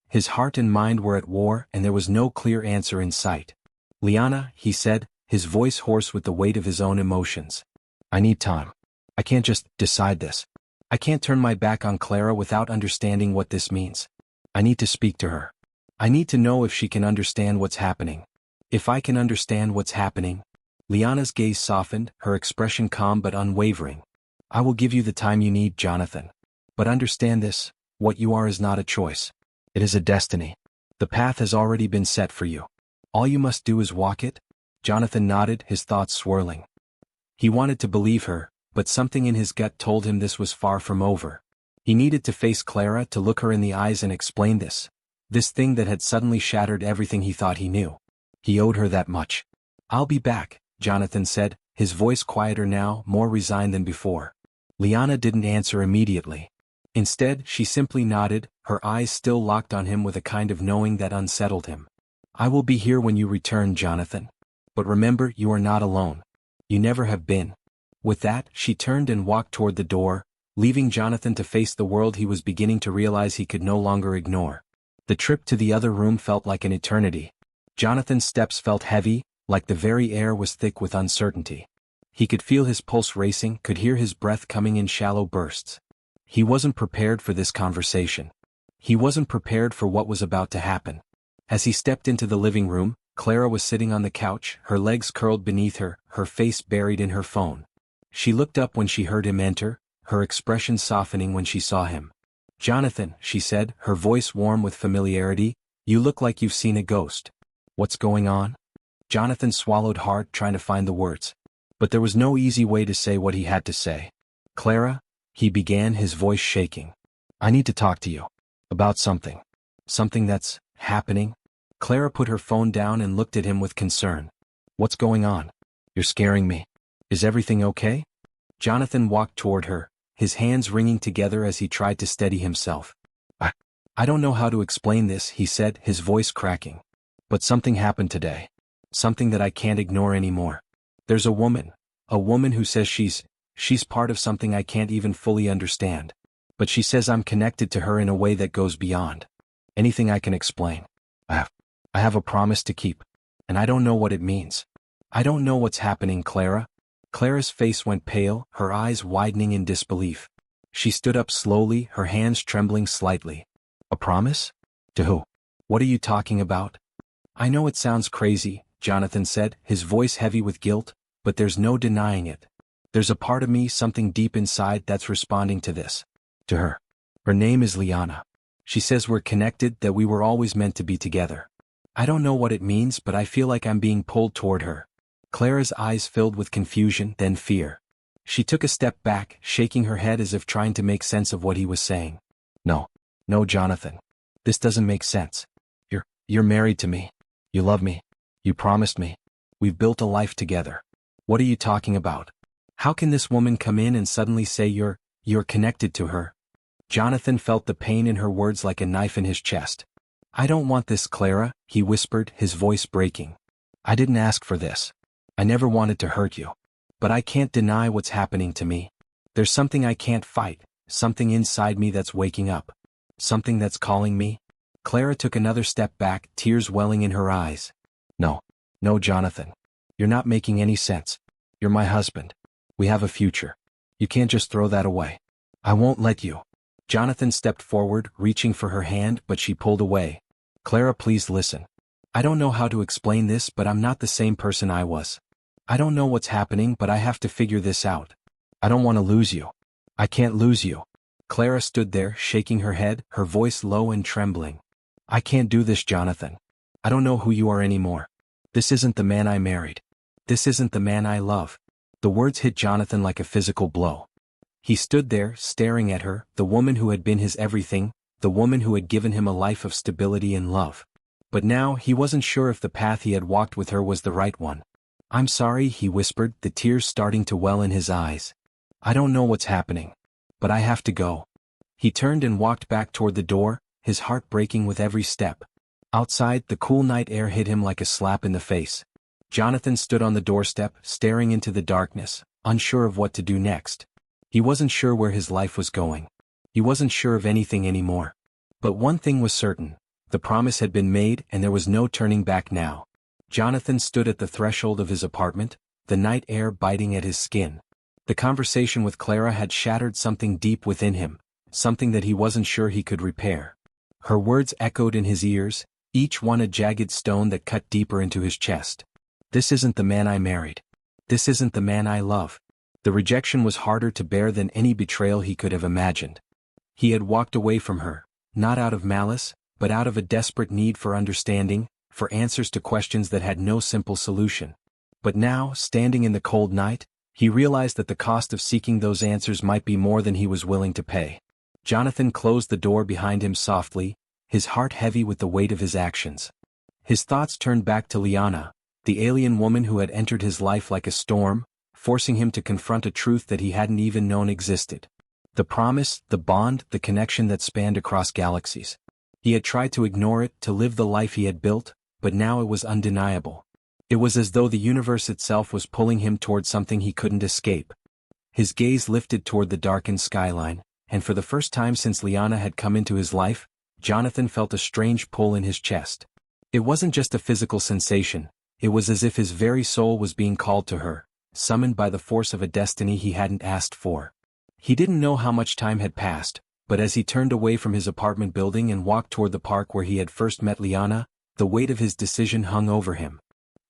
His heart and mind were at war, and there was no clear answer in sight. Liana, he said, his voice hoarse with the weight of his own emotions. I need time. I can't just decide this. I can't turn my back on Clara without understanding what this means. I need to speak to her. I need to know if she can understand what's happening. If I can understand what's happening. Liana's gaze softened, her expression calm but unwavering. I will give you the time you need, Jonathan. But understand this, what you are is not a choice. It is a destiny. The path has already been set for you. All you must do is walk it. Jonathan nodded, his thoughts swirling. He wanted to believe her, but something in his gut told him this was far from over. He needed to face Clara, to look her in the eyes and explain this thing that had suddenly shattered everything he thought he knew. He owed her that much. I'll be back, Jonathan said, his voice quieter now, more resigned than before. Liana didn't answer immediately. Instead, she simply nodded, her eyes still locked on him with a kind of knowing that unsettled him. I will be here when you return, Jonathan. But remember, you are not alone. You never have been. With that, she turned and walked toward the door, leaving Jonathan to face the world he was beginning to realize he could no longer ignore. The trip to the other room felt like an eternity. Jonathan's steps felt heavy, like the very air was thick with uncertainty. He could feel his pulse racing, could hear his breath coming in shallow bursts. He wasn't prepared for this conversation. He wasn't prepared for what was about to happen. As he stepped into the living room, Clara was sitting on the couch, her legs curled beneath her, her face buried in her phone. She looked up when she heard him enter, her expression softening when she saw him. Jonathan, she said, her voice warm with familiarity, you look like you've seen a ghost. What's going on? Jonathan swallowed hard, trying to find the words. But there was no easy way to say what he had to say. Clara, he began, his voice shaking. I need to talk to you. About something. Something that's happening. Clara put her phone down and looked at him with concern. What's going on? You're scaring me. Is everything okay? Jonathan walked toward her, his hands wringing together as he tried to steady himself. I don't know how to explain this, he said, his voice cracking. But something happened today. Something that I can't ignore anymore. There's a woman who says she's part of something I can't even fully understand. But she says I'm connected to her in a way that goes beyond anything I can explain. I have a promise to keep. And I don't know what it means. I don't know what's happening, Clara. Clara's face went pale, her eyes widening in disbelief. She stood up slowly, her hands trembling slightly. A promise? To who? What are you talking about? I know it sounds crazy, Jonathan said, his voice heavy with guilt, but there's no denying it. There's a part of me, something deep inside, that's responding to this. To her. Her name is Liana. She says we're connected, that we were always meant to be together. I don't know what it means, but I feel like I'm being pulled toward her. Clara's eyes filled with confusion, then fear. She took a step back, shaking her head as if trying to make sense of what he was saying. No, Jonathan. This doesn't make sense. You're married to me. You love me. You promised me. We've built a life together. What are you talking about? How can this woman come in and suddenly say you're connected to her? Jonathan felt the pain in her words like a knife in his chest. I don't want this, Clara, he whispered, his voice breaking. I didn't ask for this. I never wanted to hurt you. But I can't deny what's happening to me. There's something I can't fight, something inside me that's waking up. Something that's calling me? Clara took another step back, tears welling in her eyes. No, Jonathan. You're not making any sense. You're my husband. We have a future. You can't just throw that away. I won't let you. Jonathan stepped forward, reaching for her hand, but she pulled away. Clara, please listen. I don't know how to explain this, but I'm not the same person I was. I don't know what's happening, but I have to figure this out. I don't want to lose you. I can't lose you. Clara stood there, shaking her head, her voice low and trembling. I can't do this, Jonathan. I don't know who you are anymore. This isn't the man I married. This isn't the man I love. The words hit Jonathan like a physical blow. He stood there, staring at her, the woman who had been his everything, the woman who had given him a life of stability and love. But now, he wasn't sure if the path he had walked with her was the right one. I'm sorry, he whispered, the tears starting to well in his eyes. I don't know what's happening. But I have to go. He turned and walked back toward the door, his heart breaking with every step. Outside, the cool night air hit him like a slap in the face. Jonathan stood on the doorstep, staring into the darkness, unsure of what to do next. He wasn't sure where his life was going. He wasn't sure of anything anymore. But one thing was certain. The promise had been made, and there was no turning back now. Jonathan stood at the threshold of his apartment, the night air biting at his skin. The conversation with Clara had shattered something deep within him, something that he wasn't sure he could repair. Her words echoed in his ears, each one a jagged stone that cut deeper into his chest. This isn't the man I married. This isn't the man I love. The rejection was harder to bear than any betrayal he could have imagined. He had walked away from her, not out of malice, but out of a desperate need for understanding, for answers to questions that had no simple solution. But now, standing in the cold night, he realized that the cost of seeking those answers might be more than he was willing to pay. Jonathan closed the door behind him softly, his heart heavy with the weight of his actions. His thoughts turned back to Liana, the alien woman who had entered his life like a storm, forcing him to confront a truth that he hadn't even known existed. The promise, the bond, the connection that spanned across galaxies. He had tried to ignore it, to live the life he had built, but now it was undeniable. It was as though the universe itself was pulling him toward something he couldn't escape. His gaze lifted toward the darkened skyline, and for the first time since Liana had come into his life, Jonathan felt a strange pull in his chest. It wasn't just a physical sensation, it was as if his very soul was being called to her, summoned by the force of a destiny he hadn't asked for. He didn't know how much time had passed, but as he turned away from his apartment building and walked toward the park where he had first met Liana, the weight of his decision hung over him.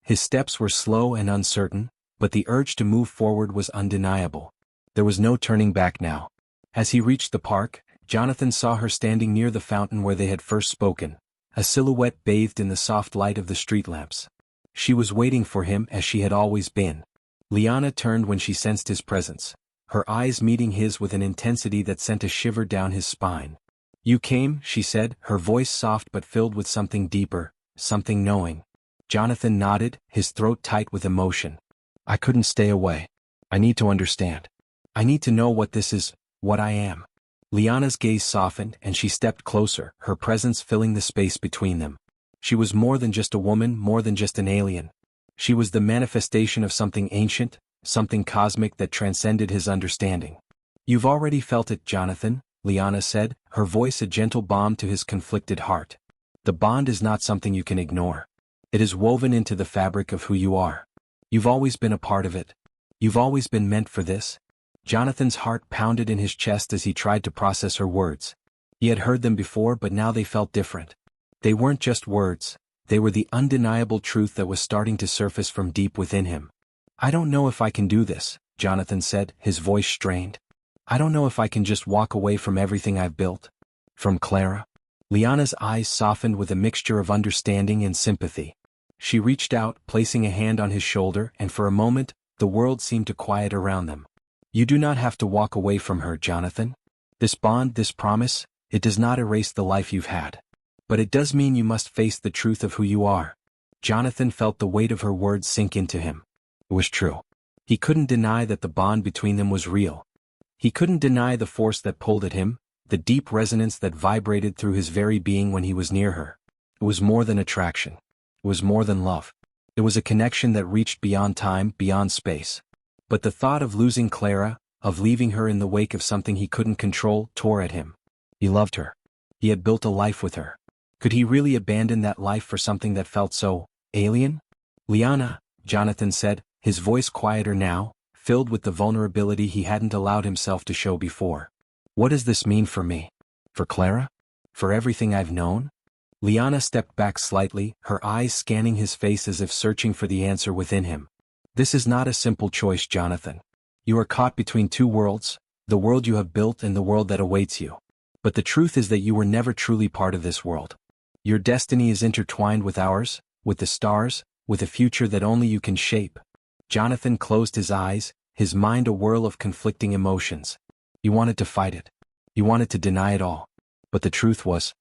His steps were slow and uncertain, but the urge to move forward was undeniable. There was no turning back now. As he reached the park, Jonathan saw her standing near the fountain where they had first spoken, a silhouette bathed in the soft light of the street lamps. She was waiting for him as she had always been. Liana turned when she sensed his presence, her eyes meeting his with an intensity that sent a shiver down his spine. "You came," she said, her voice soft but filled with something deeper, something knowing. Jonathan nodded, his throat tight with emotion. "I couldn't stay away. I need to understand. I need to know what this is, What I am. Liana's gaze softened and she stepped closer, her presence filling the space between them. She was more than just a woman, more than just an alien. She was the manifestation of something ancient, something cosmic that transcended his understanding. You've already felt it, Jonathan, Liana said, her voice a gentle balm to his conflicted heart. The bond is not something you can ignore. It is woven into the fabric of who you are. You've always been a part of it. You've always been meant for this. Jonathan's heart pounded in his chest as he tried to process her words. He had heard them before, but now they felt different. They weren't just words, they were the undeniable truth that was starting to surface from deep within him. I don't know if I can do this, Jonathan said, his voice strained. I don't know if I can just walk away from everything I've built. From Clara? Liana's eyes softened with a mixture of understanding and sympathy. She reached out, placing a hand on his shoulder, and for a moment, the world seemed to quiet around them. You do not have to walk away from her, Jonathan. This bond, this promise, it does not erase the life you've had. But it does mean you must face the truth of who you are. Jonathan felt the weight of her words sink into him. It was true. He couldn't deny that the bond between them was real. He couldn't deny the force that pulled at him, the deep resonance that vibrated through his very being when he was near her. It was more than attraction. It was more than love. It was a connection that reached beyond time, beyond space. But the thought of losing Clara, of leaving her in the wake of something he couldn't control, tore at him. He loved her. He had built a life with her. Could he really abandon that life for something that felt so alien? Liana, Jonathan said, his voice quieter now, filled with the vulnerability he hadn't allowed himself to show before. What does this mean for me? For Clara? For everything I've known? Liana stepped back slightly, her eyes scanning his face as if searching for the answer within him. This is not a simple choice, Jonathan. You are caught between two worlds, the world you have built and the world that awaits you. But the truth is that you were never truly part of this world. Your destiny is intertwined with ours, with the stars, with a future that only you can shape. Jonathan closed his eyes, his mind a whirl of conflicting emotions. He wanted to fight it. He wanted to deny it all. But the truth was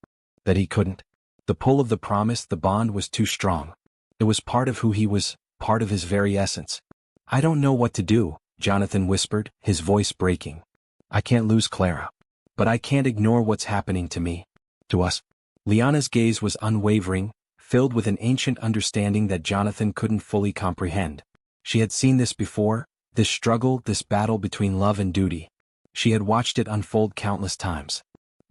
that he couldn't. The pull of the promise, the bond was too strong. It was part of who he was, part of his very essence. I don't know what to do, Jonathan whispered, his voice breaking. I can't lose Clara. But I can't ignore what's happening to me. To us. Liana's gaze was unwavering, filled with an ancient understanding that Jonathan couldn't fully comprehend. She had seen this before, this struggle, this battle between love and duty. She had watched it unfold countless times.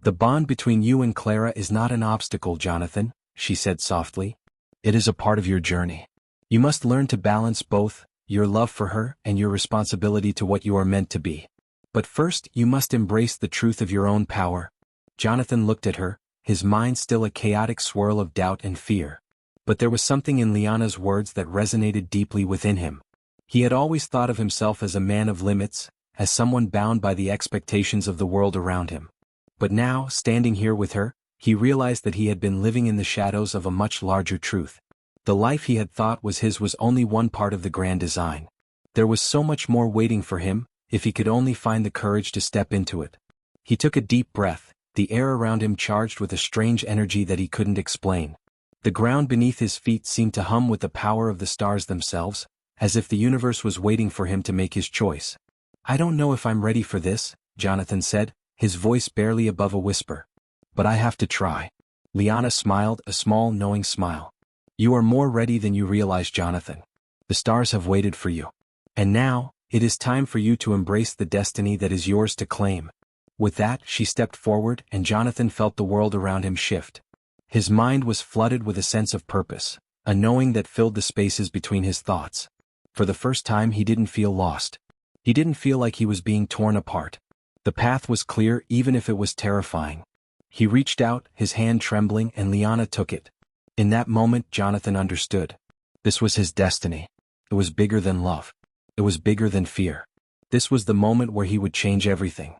The bond between you and Clara is not an obstacle, Jonathan, she said softly. It is a part of your journey. You must learn to balance both, your love for her and your responsibility to what you are meant to be. But first, you must embrace the truth of your own power. Jonathan looked at her, his mind still a chaotic swirl of doubt and fear. But there was something in Liana's words that resonated deeply within him. He had always thought of himself as a man of limits, as someone bound by the expectations of the world around him. But now, standing here with her, he realized that he had been living in the shadows of a much larger truth. The life he had thought was his was only one part of the grand design. There was so much more waiting for him, if he could only find the courage to step into it. He took a deep breath, the air around him charged with a strange energy that he couldn't explain. The ground beneath his feet seemed to hum with the power of the stars themselves, as if the universe was waiting for him to make his choice. I don't know if I'm ready for this, Jonathan said, his voice barely above a whisper. But I have to try. Liana smiled, a small, knowing smile. You are more ready than you realize, Jonathan. The stars have waited for you. And now, it is time for you to embrace the destiny that is yours to claim. With that, she stepped forward, and Jonathan felt the world around him shift. His mind was flooded with a sense of purpose, a knowing that filled the spaces between his thoughts. For the first time, he didn't feel lost. He didn't feel like he was being torn apart. The path was clear, even if it was terrifying. He reached out, his hand trembling, and Liana took it. In that moment, Jonathan understood. This was his destiny. It was bigger than love. It was bigger than fear. This was the moment where he would change everything.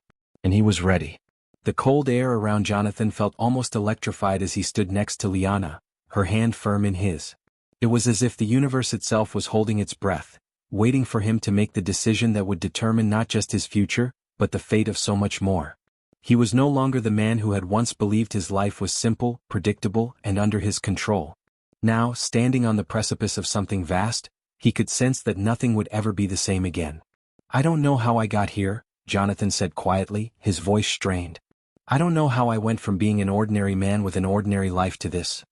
And he was ready. The cold air around Jonathan felt almost electrified as he stood next to Liana, her hand firm in his. It was as if the universe itself was holding its breath, waiting for him to make the decision that would determine not just his future, but the fate of so much more. He was no longer the man who had once believed his life was simple, predictable, and under his control. Now, standing on the precipice of something vast, he could sense that nothing would ever be the same again. I don't know how I got here, Jonathan said quietly, his voice strained. I don't know how I went from being an ordinary man with an ordinary life to this.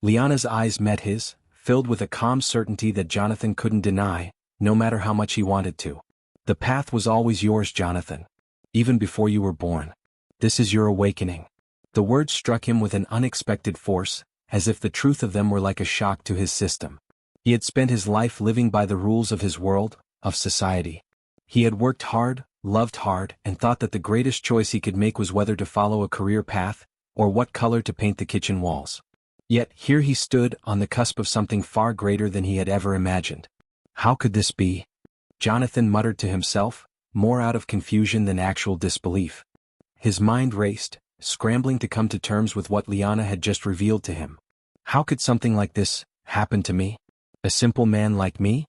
Liana's eyes met his, filled with a calm certainty that Jonathan couldn't deny, no matter how much he wanted to. The path was always yours, Jonathan. Even before you were born. This is your awakening. The words struck him with an unexpected force, as if the truth of them were like a shock to his system. He had spent his life living by the rules of his world, of society. He had worked hard, loved hard, and thought that the greatest choice he could make was whether to follow a career path, or what color to paint the kitchen walls. Yet, here he stood, on the cusp of something far greater than he had ever imagined. How could this be? Jonathan muttered to himself, more out of confusion than actual disbelief. His mind raced, scrambling to come to terms with what Liana had just revealed to him. How could something like this happen to me? A simple man like me?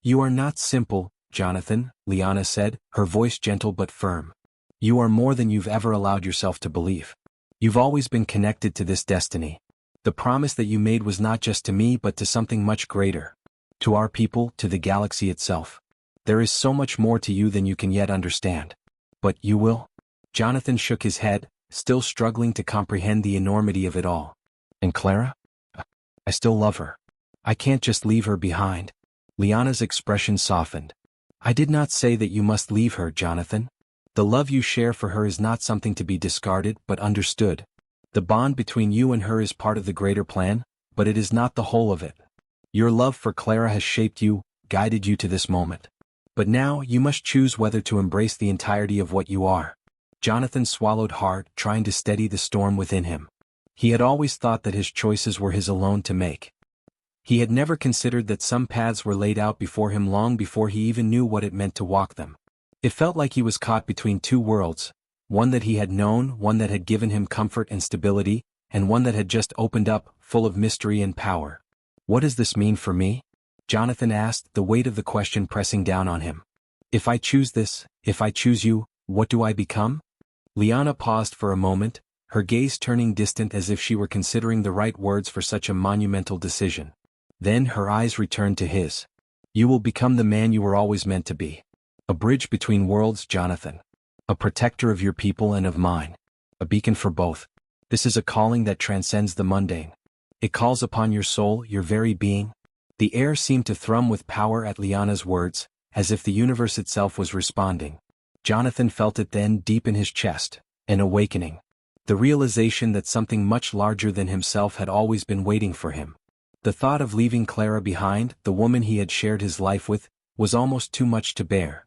You are not simple, Jonathan, Liana said, her voice gentle but firm. You are more than you've ever allowed yourself to believe. You've always been connected to this destiny. The promise that you made was not just to me but to something much greater. To our people, to the galaxy itself. There is so much more to you than you can yet understand. But you will? Jonathan shook his head, still struggling to comprehend the enormity of it all. And Clara? I still love her. I can't just leave her behind. Liana's expression softened. I did not say that you must leave her, Jonathan. The love you share for her is not something to be discarded but understood. The bond between you and her is part of the greater plan, but it is not the whole of it. Your love for Clara has shaped you, guided you to this moment. But now you must choose whether to embrace the entirety of what you are. Jonathan swallowed hard, trying to steady the storm within him. He had always thought that his choices were his alone to make. He had never considered that some paths were laid out before him long before he even knew what it meant to walk them. It felt like he was caught between two worlds, one that he had known, one that had given him comfort and stability, and one that had just opened up, full of mystery and power. What does this mean for me? Jonathan asked, the weight of the question pressing down on him. If I choose this, if I choose you, what do I become? Liana paused for a moment, her gaze turning distant as if she were considering the right words for such a monumental decision. Then her eyes returned to his. You will become the man you were always meant to be. A bridge between worlds, Jonathan. A protector of your people and of mine. A beacon for both. This is a calling that transcends the mundane. It calls upon your soul, your very being. The air seemed to thrum with power at Liana's words, as if the universe itself was responding. Jonathan felt it then deep in his chest, an awakening. The realization that something much larger than himself had always been waiting for him. The thought of leaving Clara behind, the woman he had shared his life with, was almost too much to bear.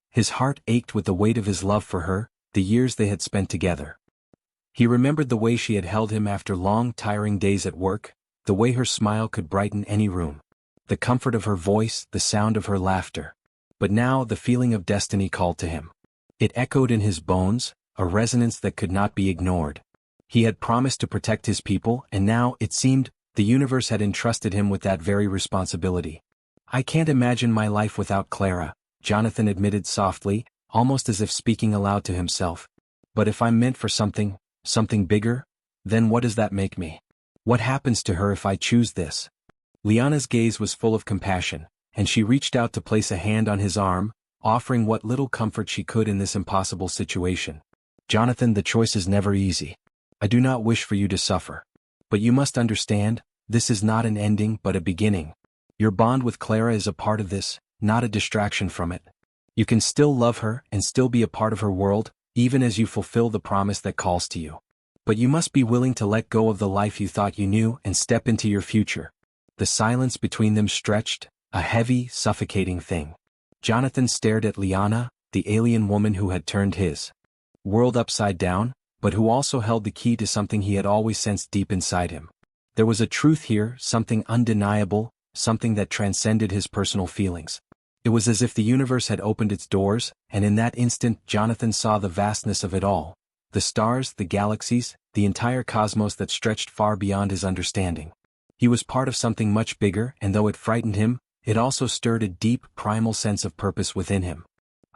His heart ached with the weight of his love for her, the years they had spent together. He remembered the way she had held him after long, tiring days at work, the way her smile could brighten any room. The comfort of her voice, the sound of her laughter. But now the feeling of destiny called to him. It echoed in his bones, a resonance that could not be ignored. He had promised to protect his people, and now, it seemed, the universe had entrusted him with that very responsibility. I can't imagine my life without Clara, Jonathan admitted softly, almost as if speaking aloud to himself. But if I'm meant for something bigger, then what does that make me? What happens to her if I choose this? Liana's gaze was full of compassion, and she reached out to place a hand on his arm, offering what little comfort she could in this impossible situation. Jonathan, the choice is never easy. I do not wish for you to suffer. But you must understand, this is not an ending but a beginning. Your bond with Clara is a part of this, not a distraction from it. You can still love her and still be a part of her world, even as you fulfill the promise that calls to you. But you must be willing to let go of the life you thought you knew and step into your future. The silence between them stretched, a heavy, suffocating thing. Jonathan stared at Liana, the alien woman who had turned his world upside down, but who also held the key to something he had always sensed deep inside him. There was a truth here, something undeniable, something that transcended his personal feelings. It was as if the universe had opened its doors, and in that instant Jonathan saw the vastness of it all. The stars, the galaxies, the entire cosmos that stretched far beyond his understanding. He was part of something much bigger, and though it frightened him, it also stirred a deep, primal sense of purpose within him.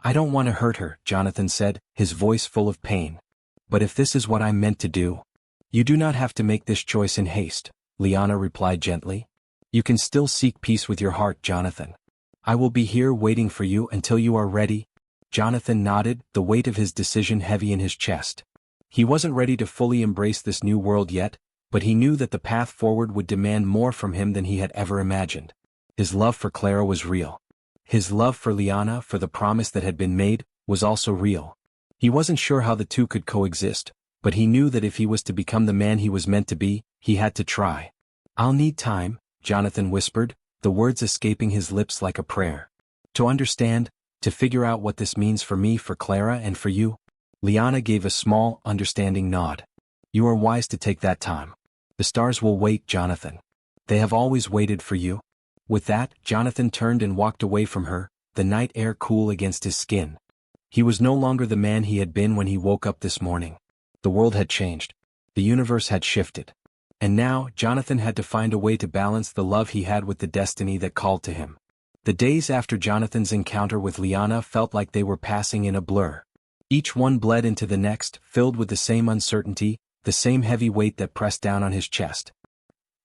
I don't want to hurt her, Jonathan said, his voice full of pain. But if this is what I'm meant to do, you do not have to make this choice in haste, Liana replied gently. You can still seek peace with your heart, Jonathan. I will be here waiting for you until you are ready. Jonathan nodded, the weight of his decision heavy in his chest. He wasn't ready to fully embrace this new world yet, but he knew that the path forward would demand more from him than he had ever imagined. His love for Clara was real. His love for Liana, for the promise that had been made, was also real. He wasn't sure how the two could coexist, but he knew that if he was to become the man he was meant to be, he had to try. "I'll need time," Jonathan whispered, the words escaping his lips like a prayer. "To understand, to figure out what this means for me, for Clara, and for you." Liana gave a small, understanding nod. "You are wise to take that time. The stars will wait, Jonathan. They have always waited for you." With that, Jonathan turned and walked away from her, the night air cool against his skin. He was no longer the man he had been when he woke up this morning. The world had changed. The universe had shifted. And now, Jonathan had to find a way to balance the love he had with the destiny that called to him. The days after Jonathan's encounter with Liana felt like they were passing in a blur. Each one bled into the next, filled with the same uncertainty, the same heavy weight that pressed down on his chest.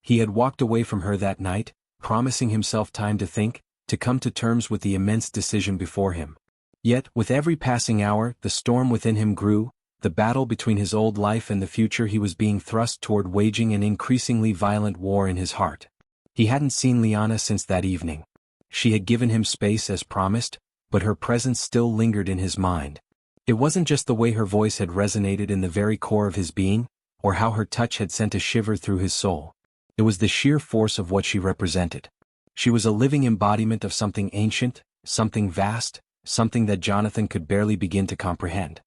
He had walked away from her that night, promising himself time to think, to come to terms with the immense decision before him. Yet, with every passing hour, the storm within him grew, the battle between his old life and the future he was being thrust toward, waging an increasingly violent war in his heart. He hadn't seen Liana since that evening. She had given him space as promised, but her presence still lingered in his mind. It wasn't just the way her voice had resonated in the very core of his being, or how her touch had sent a shiver through his soul. It was the sheer force of what she represented. She was a living embodiment of something ancient, something vast, something that Jonathan could barely begin to comprehend.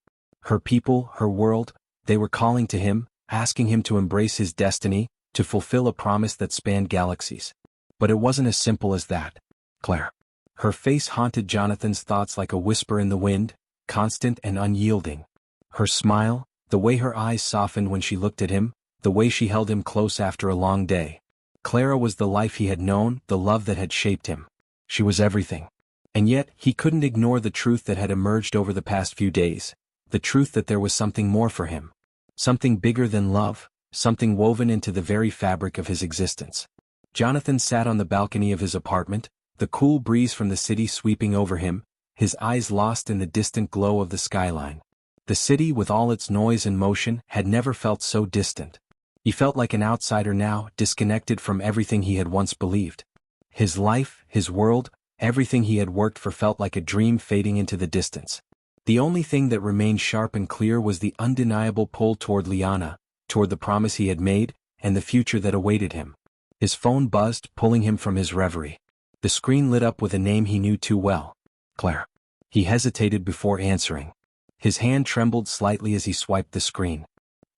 Her people, her world, they were calling to him, asking him to embrace his destiny, to fulfill a promise that spanned galaxies. But it wasn't as simple as that. Claire. Her face haunted Jonathan's thoughts like a whisper in the wind, constant and unyielding. Her smile, the way her eyes softened when she looked at him, the way she held him close after a long day. Clara was the life he had known, the love that had shaped him. She was everything. And yet, he couldn't ignore the truth that had emerged over the past few days, the truth that there was something more for him. Something bigger than love, something woven into the very fabric of his existence. Jonathan sat on the balcony of his apartment, the cool breeze from the city sweeping over him, his eyes lost in the distant glow of the skyline. The city, with all its noise and motion, had never felt so distant. He felt like an outsider now, disconnected from everything he had once believed. His life, his world, everything he had worked for felt like a dream fading into the distance. The only thing that remained sharp and clear was the undeniable pull toward Liana, toward the promise he had made, and the future that awaited him. His phone buzzed, pulling him from his reverie. The screen lit up with a name he knew too well. Claire. He hesitated before answering. His hand trembled slightly as he swiped the screen.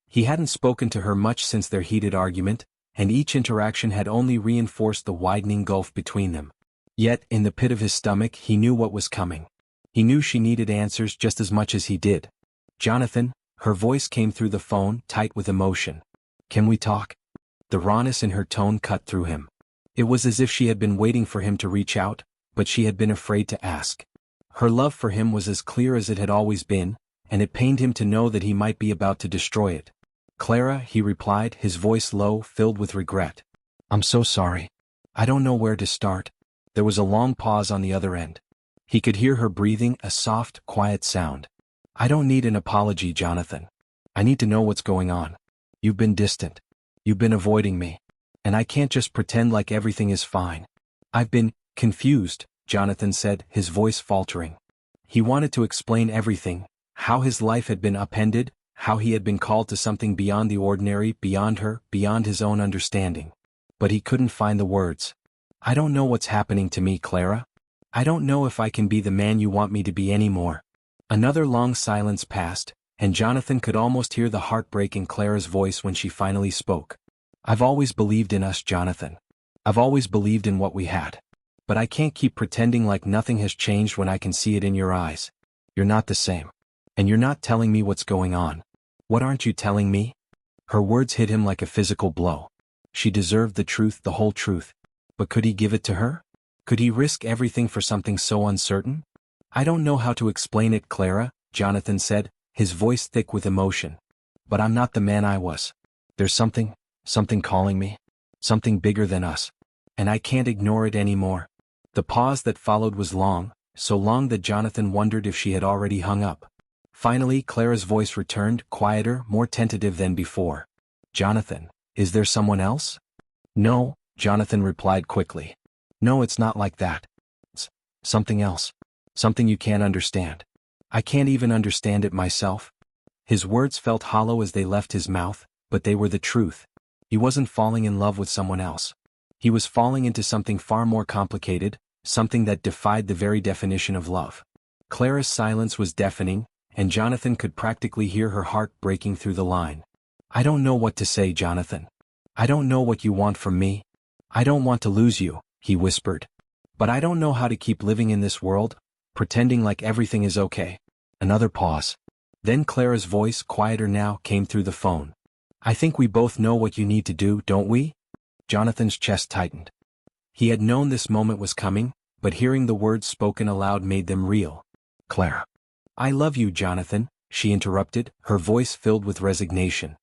He hadn't spoken to her much since their heated argument, and each interaction had only reinforced the widening gulf between them. Yet, in the pit of his stomach, he knew what was coming. He knew she needed answers just as much as he did. "Jonathan," her voice came through the phone, tight with emotion. "Can we talk?" The rawness in her tone cut through him. It was as if she had been waiting for him to reach out, but she had been afraid to ask. Her love for him was as clear as it had always been, and it pained him to know that he might be about to destroy it. "Clara," he replied, his voice low, filled with regret. "I'm so sorry. I don't know where to start." There was a long pause on the other end. He could hear her breathing, a soft, quiet sound. "I don't need an apology, Jonathan. I need to know what's going on. You've been distant. You've been avoiding me. And I can't just pretend like everything is fine. I've been confused," Jonathan said, his voice faltering. He wanted to explain everything, how his life had been upended, how he had been called to something beyond the ordinary, beyond her, beyond his own understanding. But he couldn't find the words. "I don't know what's happening to me, Clara. I don't know if I can be the man you want me to be anymore." Another long silence passed, and Jonathan could almost hear the heartbreak in Clara's voice when she finally spoke. "I've always believed in us, Jonathan. I've always believed in what we had. But I can't keep pretending like nothing has changed when I can see it in your eyes. You're not the same. And you're not telling me what's going on. What aren't you telling me?" Her words hit him like a physical blow. She deserved the truth, the whole truth. But could he give it to her? Could he risk everything for something so uncertain? "I don't know how to explain it, Clara," Jonathan said, his voice thick with emotion. "But I'm not the man I was. There's something calling me. Something bigger than us. And I can't ignore it anymore." The pause that followed was long, so long that Jonathan wondered if she had already hung up. Finally, Clara's voice returned, quieter, more tentative than before. "Jonathan, is there someone else?" "No," Jonathan replied quickly. "No, it's not like that. It's something else. Something you can't understand. I can't even understand it myself." His words felt hollow as they left his mouth, but they were the truth. He wasn't falling in love with someone else. He was falling into something far more complicated, something that defied the very definition of love. Clara's silence was deafening, and Jonathan could practically hear her heart breaking through the line. "I don't know what to say, Jonathan. I don't know what you want from me. I don't want to lose you," he whispered. "But I don't know how to keep living in this world, pretending like everything is okay." Another pause. Then Clara's voice, quieter now, came through the phone. "I think we both know what you need to do, don't we?" Jonathan's chest tightened. He had known this moment was coming, but hearing the words spoken aloud made them real. "Clara." "I love you, Jonathan," she interrupted, her voice filled with resignation.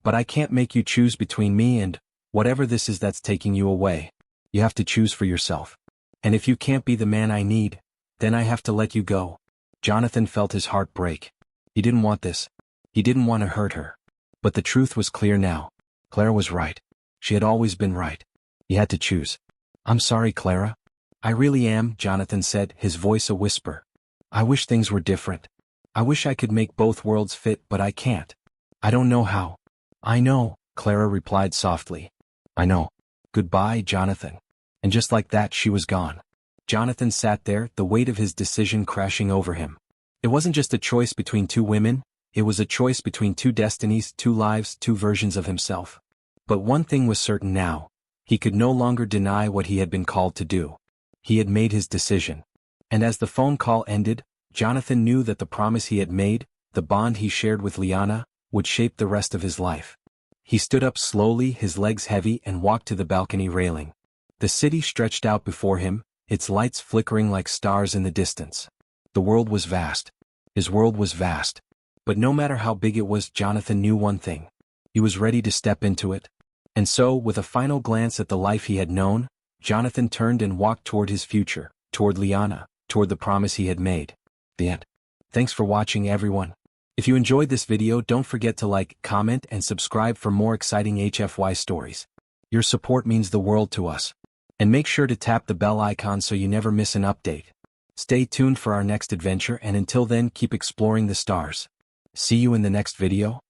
"But I can't make you choose between me and whatever this is that's taking you away. You have to choose for yourself. And if you can't be the man I need, then I have to let you go." Jonathan felt his heart break. He didn't want this. He didn't want to hurt her. But the truth was clear now. Clara was right. She had always been right. He had to choose. "I'm sorry, Clara. I really am," Jonathan said, his voice a whisper. "I wish things were different. I wish I could make both worlds fit, but I can't. I don't know how." "I know," Clara replied softly. "I know. Goodbye, Jonathan." And just like that she was gone. Jonathan sat there, the weight of his decision crashing over him. It wasn't just a choice between two women, it was a choice between two destinies, two lives, two versions of himself. But one thing was certain now. He could no longer deny what he had been called to do. He had made his decision. And as the phone call ended, Jonathan knew that the promise he had made, the bond he shared with Liana, would shape the rest of his life. He stood up slowly, his legs heavy, and walked to the balcony railing. The city stretched out before him, its lights flickering like stars in the distance. The world was vast. His world was vast. But no matter how big it was, Jonathan knew one thing. He was ready to step into it. And so, with a final glance at the life he had known, Jonathan turned and walked toward his future, toward Liana, toward the promise he had made. The end. Thanks for watching, everyone. If you enjoyed this video, don't forget to like, comment, and subscribe for more exciting HFY stories. Your support means the world to us. And make sure to tap the bell icon so you never miss an update. Stay tuned for our next adventure, and until then, keep exploring the stars. See you in the next video.